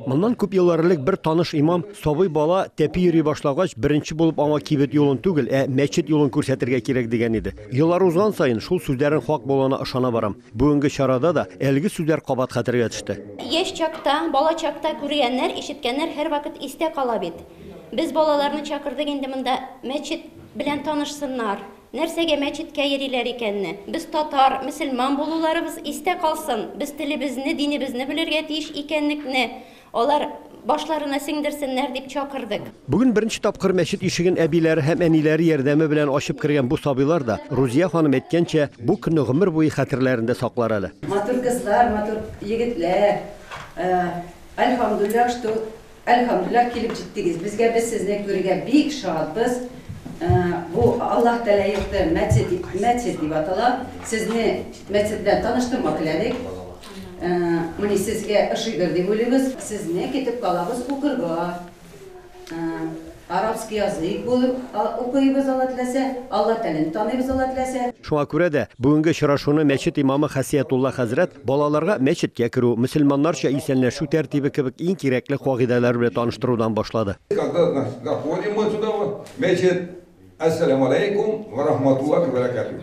Моннан күп еллар элек бер таныш имам сабый бала тәпи йөри башлагач беренче булып аңа кибет юлын түгел, мәчет юлын күрсәтергә кирәк дигән иде. Еллар узган саен шул сүзләрен хак булуына ышана барам. Бүгенге чарада да әлеге сүзләр кабат хәтергә төште. Яшь чакта, бала чакта күргәннәр, ишеткәннәр һәрвакыт истә кала бит. Без балаларны чакырдык инде монда мәчет белән танышсыннар. Нәрсәгә мәчеткә йөриләр икәнне? Без татар, мөселман булуларыбыз истә калсын. Без телебезне, динебезне белергә тиеш икәнлекне алар башларына сеңдерсеннәр дип чакырдык. Бүген беренче тапкыр мәчет ишеген әбиләре һәм әниләре ярдәме белән ачып кергән бу сабыйлар да Рузия ханым әйткәнчә, бу көнне гомер буе хәтерләрендә саклар әле. Матур кызлар, матур егетләр. Әлхамдулилlah килеп җиттегез. Безгә без сезне күрергә бик шатбыз. Бу Аллаһ Тәгалә йорты мәчет дип атала. Сезне мәчет белән таныштырмак теләдек. Менә сезгә ышыйдыр дип уйлыйбыз. Сезне китеп калабыз укырга. Арабский язык булып укыйбыз Алла теләсә, Алла Тәгаләне таныйбыз Алла теләсә. Шуңа күрә дә бүгенге очрашуны мәчет имамы Хәсиятулла хәзрәт балаларга мәчеткә керү, мөселманнарча исәнләшү тәртибе кебек иң кирәкле кагыйдәләр белән таныштырудан башлады. Когда заходим мы сюда в мәчет, ассаламу алейкум ва рахматуллахи ва баракатух.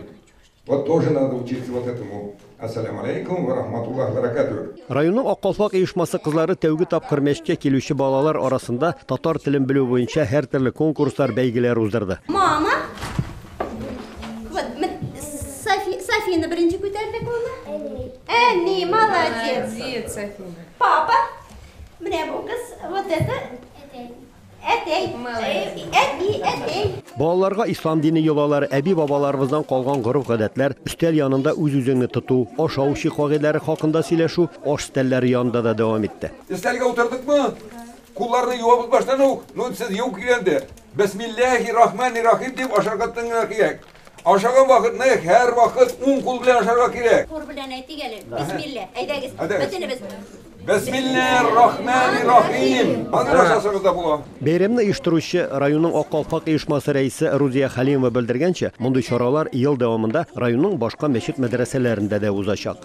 Вот тоже надо учиться вот этому. Ассаламу алейкум ва рахматуллахи ва баракатух. Районның Аккалфак оешмасы кызлары тәүге тапкыр мәчеткә килүче балалар арасында татар телен белү буенча һәр төрле конкурслар, бәйгеләр уздырды. Мама, вот Софина беренче күтәрдек булды. Әни, молодец. Софина. Папа, менә бу кыз, вот это әтәй. Балаларга ислам дине йолалары, әби бабаларыбыздан калган горыф-гадәтләр, өстәл янында үз-үзеңне тоту, ашау-иши кагыйдәләре хакында сөйләшү аш өстәлләре янында да дәвам итте. Өстәлгә утырдыкмы? Кулларны юабыз баштан ук. Сез юк килгәндә. Бисмиллаһир-рахманир-рахим дип ашарга кирәк. Ашаган вакытны һәр вакыт уң кул белән ашарга кирәк. Кур белән әйтик әле. Бисмилла. Әйдәгез. Бөтенебез. Бисмиллаһир-рахманир-рахим. Аны ашасагыз да була. Бәйрәмне оештыручы районның Аккалфак оешмасы рәисе Рузия Халимова белдергәнчә, мондый чаралар ел дәвамында районның башка мәчет мәдрәсәләрендә дә узачак.